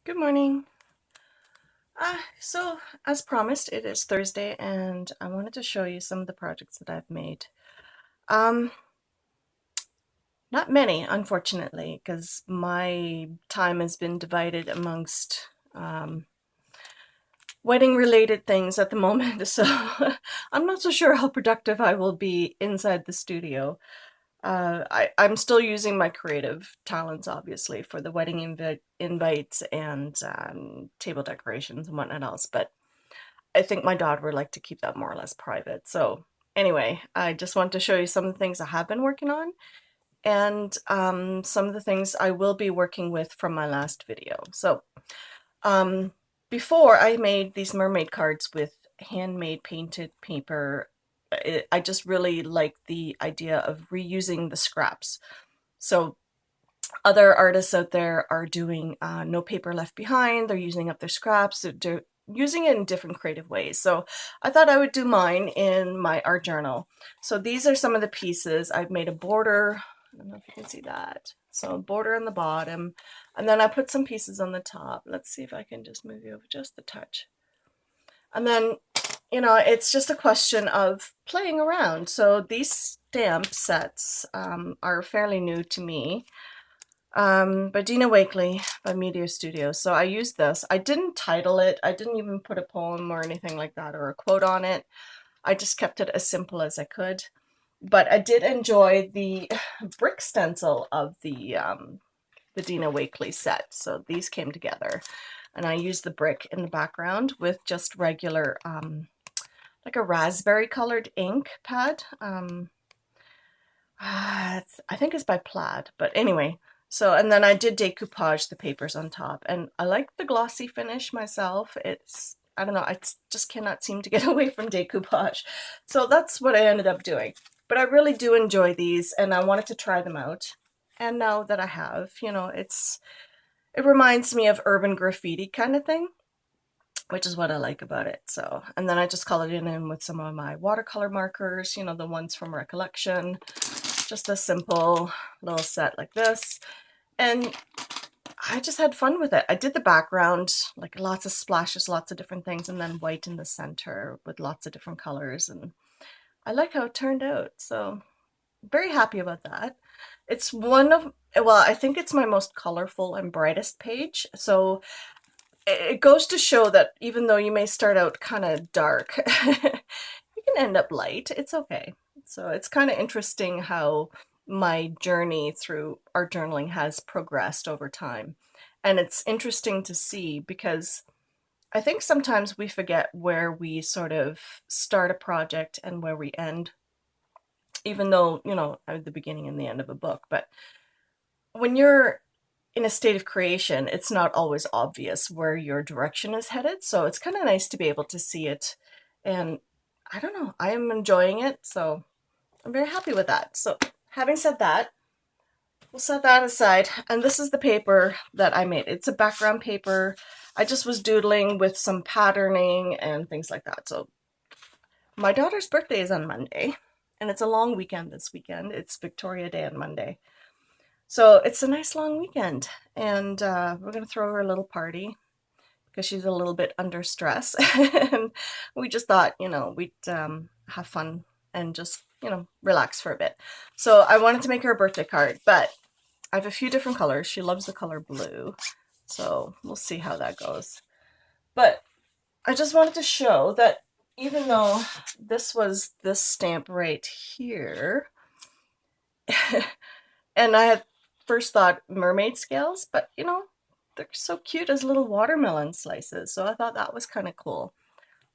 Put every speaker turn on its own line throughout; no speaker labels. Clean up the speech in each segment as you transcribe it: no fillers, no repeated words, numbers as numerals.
Good morning. So as promised, it is Thursday, and I wanted to show you some of the projects that I've made. Um, Not many, unfortunately, because my time has been divided amongst wedding-related things at the moment. So I'm not so sure how productive I will be inside the studio. I'm still using my creative talents, obviously, for the wedding invites and table decorations and whatnot else, but I think my daughter would like to keep that more or less private. So anyway, I just want to show you some of the things I have been working on and some of the things I will be working with from my last video. So um, before I made these mermaid cards with handmade painted paper. I just really like the idea of reusing the scraps. So other artists out there are doing no paper left behind. They're using up their scraps. They're using it in different creative ways. So I thought I would do mine in my art journal. So these are some of the pieces. I've made a border. I don't know if you can see that. So a border on the bottom, and then I put some pieces on the top. Let's see if I can just move you over just a touch. And then, it's just a question of playing around. So these stamp sets are fairly new to me, by Dina Wakley by Meteor Studios. So I used this. I didn't title it. I didn't even put a poem or anything like that or a quote on it. I just kept it as simple as I could. But I did enjoy the brick stencil of the Dina Wakley set. So these came together, and I used the brick in the background with just regular, like a raspberry colored ink pad. I think it's by Plaid, but anyway. So, and then I did decoupage the papers on top, and I like the glossy finish myself. I don't know, I just cannot seem to get away from decoupage. So that's what I ended up doing. But I really do enjoy these, and I wanted to try them out. And now that I have, it reminds me of urban graffiti kind of thing, which is what I like about it. So, and then I just colored it in with some of my watercolor markers, the ones from Recollection. Just a simple little set like this. And I just had fun with it. I did the background, like lots of splashes, lots of different things, and then white in the center with lots of different colors. And I like how it turned out. So very happy about that. It's I think it's my most colorful and brightest page. So it goes to show that even though you may start out kind of dark, you can end up light. It's okay. So it's kind of interesting how my journey through art journaling has progressed over time. And it's interesting to see because I think sometimes we forget where we sort of start a project and where we end, even though, at the beginning and the end of a book. But when you're in a state of creation, it's not always obvious where your direction is headed. So it's kind of nice to be able to see it. And I don't know, I am enjoying it. So I'm very happy with that. So having said that, we'll set that aside. And this is the paper that I made. It's a background paper. I just was doodling with some patterning and things like that. So my daughter's birthday is on Monday, and it's a long weekend this weekend. It's Victoria Day on Monday. So it's a nice long weekend, and we're going to throw her a little party because she's a little bit under stress. And we just thought, we'd have fun and just, relax for a bit. So I wanted to make her a birthday card, but I have a few different colors. She loves the color blue, so we'll see how that goes. But I just wanted to show that even though this was this stamp right here, and I had first thought mermaid scales, but they're so cute as little watermelon slices. So I thought that was kind of cool.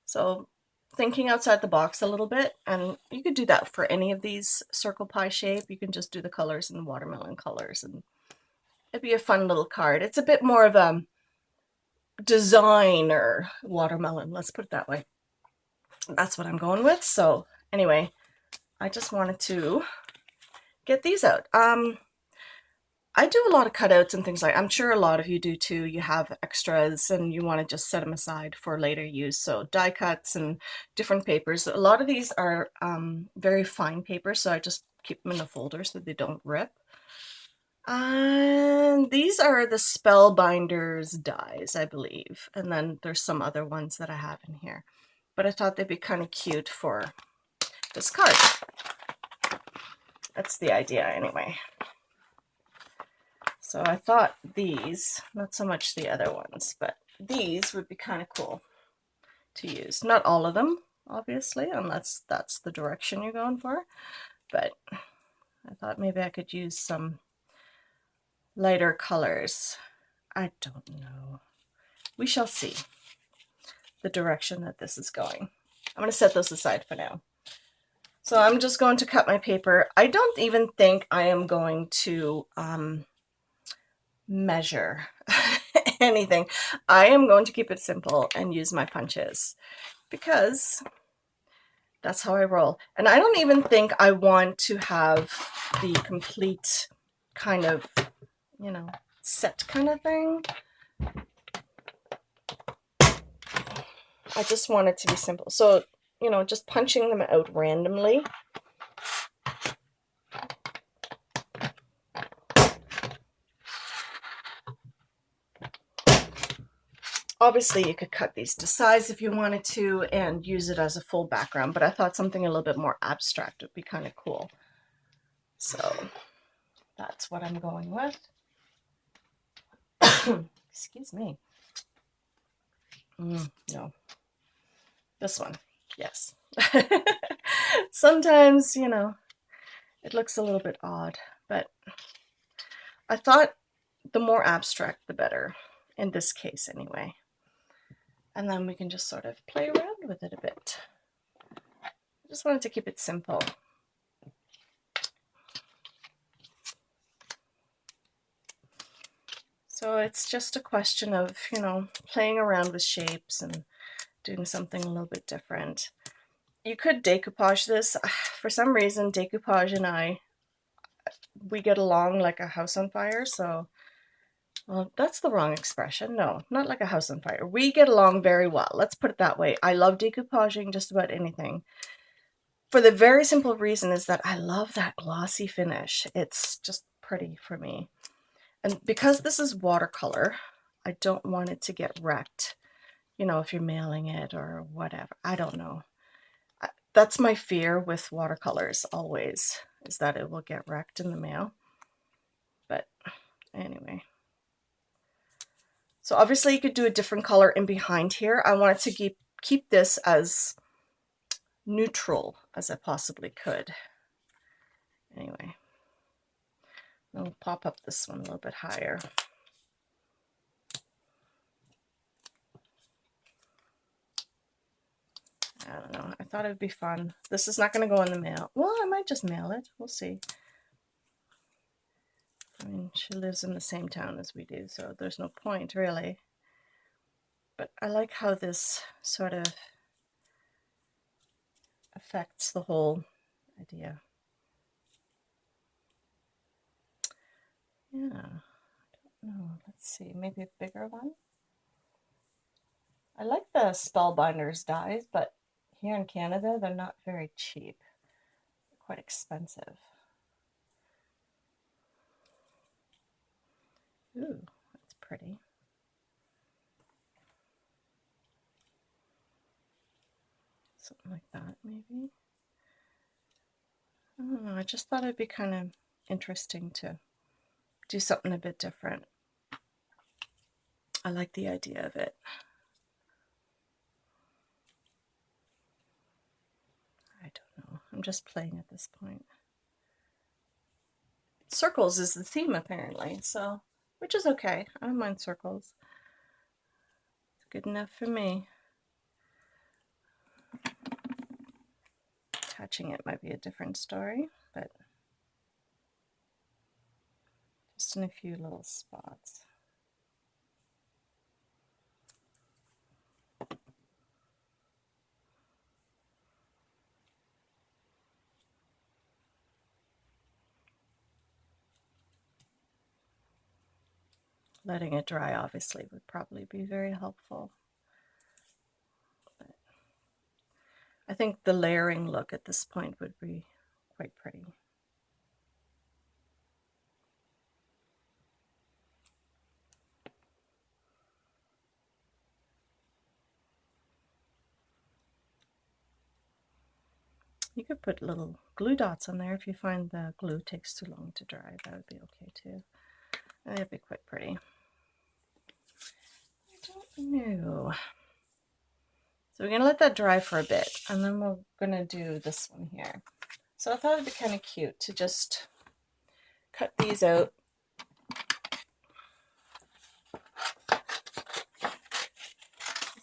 So thinking outside the box a little bit, and you could do that for any of these circle pie shape. You can just do the colors in watermelon colors, and it'd be a fun little card. It's a bit more of a designer watermelon, let's put it that way. That's what I'm going with. So anyway, I just wanted to get these out. I do a lot of cutouts and things I'm sure a lot of you do too. You have extras and you want to just set them aside for later use. So die cuts and different papers. A lot of these are very fine papers, so I just keep them in a folder so they don't rip. And these are the Spellbinders dies, I believe. And then there's some other ones that I have in here. But I thought they'd be kind of cute for this card. That's the idea anyway. So I thought these, not so much the other ones, but these would be kind of cool to use. Not all of them, obviously, unless that's the direction you're going for. But I thought maybe I could use some lighter colors. I don't know. We shall see the direction that this is going. I'm going to set those aside for now. So I'm just going to cut my paper. I don't even think I am going to measure anything. I am going to keep it simple and use my punches because that's how I roll. And I don't even think I want to have the complete kind of, you know, set kind of thing. I just want it to be simple. So, you know, just punching them out randomly. Obviously, you could cut these to size if you wanted to and use it as a full background, but I thought something a little bit more abstract would be kind of cool. So that's what I'm going with. Excuse me. No. This one. Yes. Sometimes, you know, it looks a little bit odd, but I thought the more abstract, the better, in this case anyway. And then we can just sort of play around with it a bit. I just wanted to keep it simple. So it's just a question of, you know, playing around with shapes and doing something a little bit different. You could decoupage this. For some reason, decoupage and we get along like a house on fire. So, well, that's the wrong expression. No, not like a house on fire. We get along very well. Let's put it that way. I love decoupaging just about anything. For the very simple reason is that I love that glossy finish. It's just pretty for me. And because this is watercolor, I don't want it to get wrecked, you know, if you're mailing it or whatever. I don't know. That's my fear with watercolors always, is that it will get wrecked in the mail. But anyway. So obviously you could do a different color in behind here. I wanted to keep this as neutral as I possibly could. Anyway, I'll pop up this one a little bit higher. I don't know. I thought it would be fun. This is not going to go in the mail. Well, I might just mail it. We'll see. I mean, she lives in the same town as we do, so there's no point, really. But I like how this sort of affects the whole idea. Yeah, I don't know. Let's see. Maybe a bigger one. I like the Spellbinders dies, but here in Canada, they're not very cheap. They're quite expensive. Ooh, that's pretty. Something like that, maybe. I don't know. I just thought it'd be kind of interesting to do something a bit different. I like the idea of it. I don't know. I'm just playing at this point. Circles is the theme, apparently, so, which is okay. I don't mind circles. It's good enough for me. Attaching it might be a different story, but just in a few little spots. Letting it dry, obviously, would probably be very helpful. But I think the layering look at this point would be quite pretty. You could put little glue dots on there if you find the glue takes too long to dry. That would be okay too. That'd be quite pretty. I don't know. So we're going to let that dry for a bit, and then we're going to do this one here. So I thought it'd be kind of cute to just cut these out.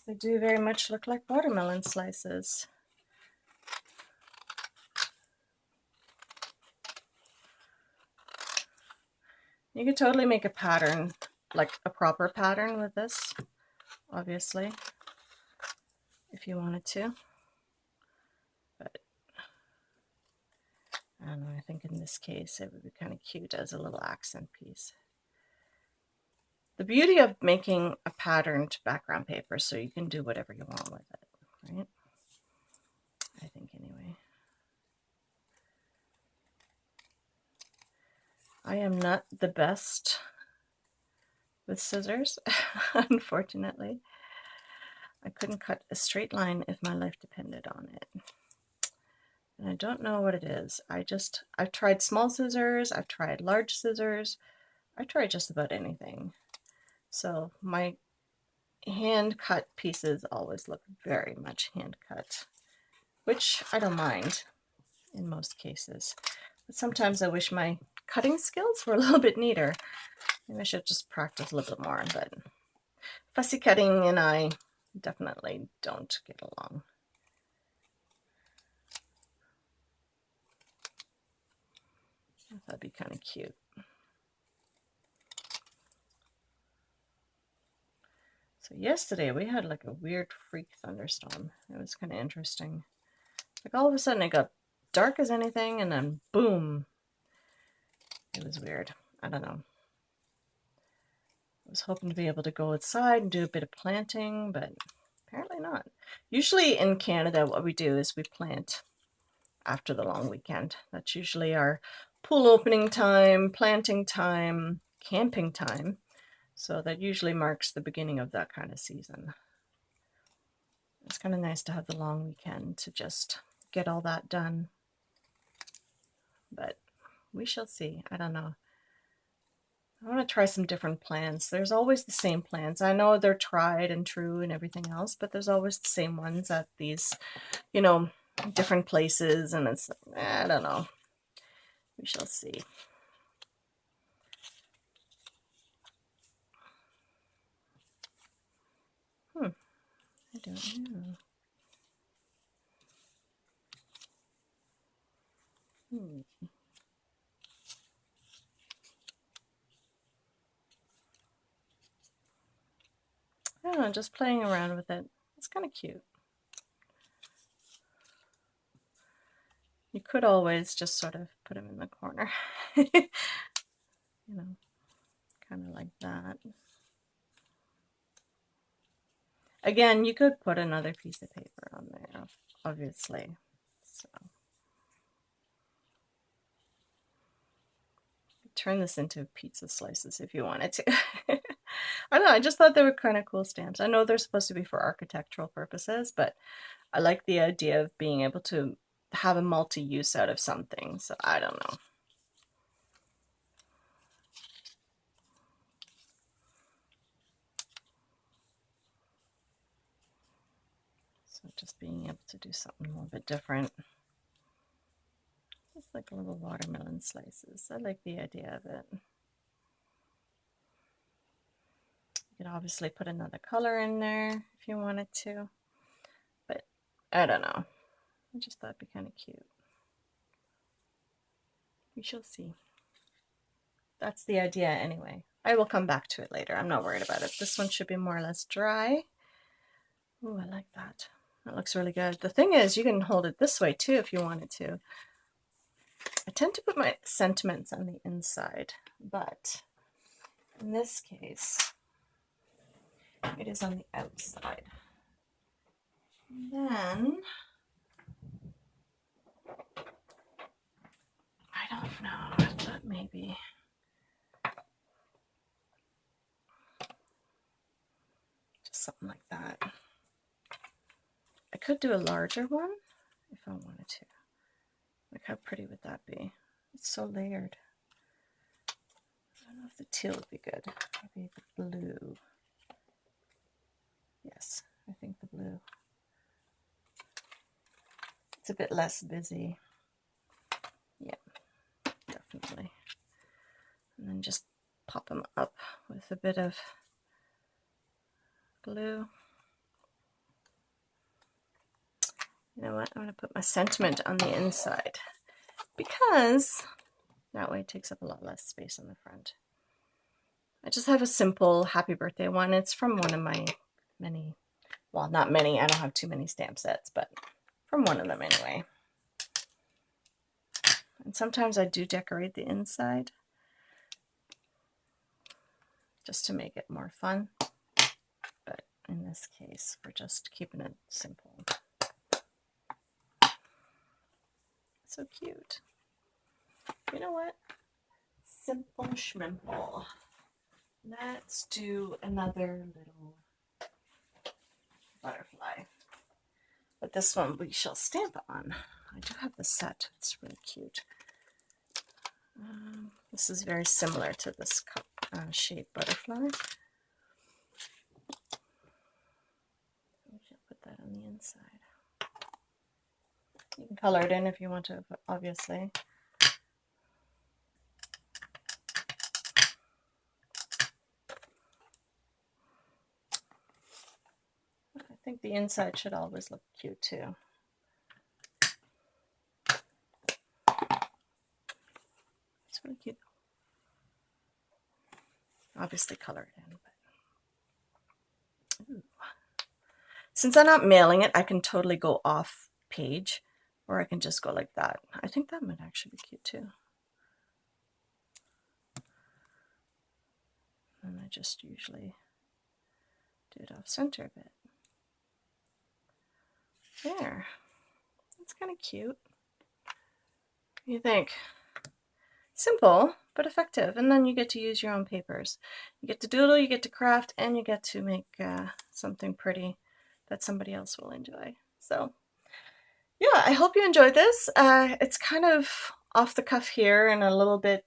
They do very much look like watermelon slices. You could totally make a pattern, like a proper pattern with this, obviously, if you wanted to. But I don't know, I think in this case it would be kind of cute as a little accent piece. The beauty of making a patterned background paper, so you can do whatever you want with it, right? I think anyway. I am not the best with scissors, unfortunately. I couldn't cut a straight line if my life depended on it. And I don't know what it is. I've tried small scissors, I've tried large scissors, I've tried just about anything. So my hand cut pieces always look very much hand cut, which I don't mind in most cases. But sometimes I wish my cutting skills were a little bit neater. Maybe I should just practice a little bit more, but fussy cutting and I definitely don't get along. That'd be kind of cute. So yesterday we had like a weird freak thunderstorm. It was kind of interesting. Like all of a sudden it got dark as anything and then boom. It was weird. I don't know. I was hoping to be able to go outside and do a bit of planting, but apparently not. Usually in Canada what we do is we plant after the long weekend. That's usually our pool opening time, planting time, camping time. So that usually marks the beginning of that kind of season. It's kind of nice to have the long weekend to just get all that done. But we shall see. I don't know. I want to try some different plants. There's always the same plants. I know they're tried and true and everything else, but there's always the same ones at these, you know, different places, and it's, I don't know. We shall see. I don't know. I don't know, just playing around with it. It's kind of cute. You could always just sort of put them in the corner. You know, kind of like that. Again, you could put another piece of paper on there, obviously. So turn this into pizza slices if you wanted to. I don't know, I just thought they were kind of cool stamps. I know they're supposed to be for architectural purposes, but I like the idea of being able to have a multi-use out of something, so I don't know. So just being able to do something a little bit different. It's like little watermelon slices. I like the idea of it. You could obviously put another color in there if you wanted to, but I don't know. I just thought it'd be kind of cute. We shall see. That's the idea anyway. I will come back to it later. I'm not worried about it. This one should be more or less dry. Oh, I like that. That looks really good. The thing is, you can hold it this way too if you wanted to. I tend to put my sentiments on the inside, but in this case, it is on the outside. And then, I don't know, I thought maybe just something like that. I could do a larger one if I wanted to. Like, how pretty would that be? It's so layered. I don't know if the teal would be good. Maybe the blue. Yes, I think the blue. It's a bit less busy. Yeah, definitely. And then just pop them up with a bit of glue. You know what? I'm going to put my sentiment on the inside because that way it takes up a lot less space on the front. I just have a simple happy birthday one. It's from one of my many, well, not many, I don't have too many stamp sets, but from one of them anyway. And sometimes I do decorate the inside just to make it more fun. But in this case, we're just keeping it simple. So cute. You know what? Simple schmimple. Let's do another little butterfly. But this one we shall stamp on. I do have the set. It's really cute. This is very similar to this shaped butterfly. I'll put that on the inside. You can color it in if you want to, obviously. I think the inside should always look cute too. It's really cute. Obviously color it in. But... Since I'm not mailing it, I can totally go off page, or I can just go like that. I think that might actually be cute too. And I just usually do it off center a bit. There. That's kind of cute. What do you think? Simple, but effective. And then you get to use your own papers. You get to doodle, you get to craft, and you get to make something pretty that somebody else will enjoy. So yeah, I hope you enjoyed this. It's kind of off the cuff here and a little bit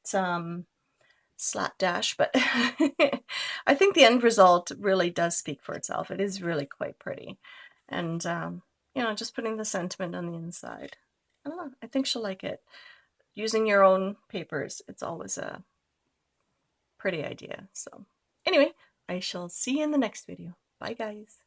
slapdash, but I think the end result really does speak for itself. It is really quite pretty. And, you know, just putting the sentiment on the inside. I don't know, I think she'll like it. Using your own papers, it's always a pretty idea. So anyway, I shall see you in the next video. Bye, guys.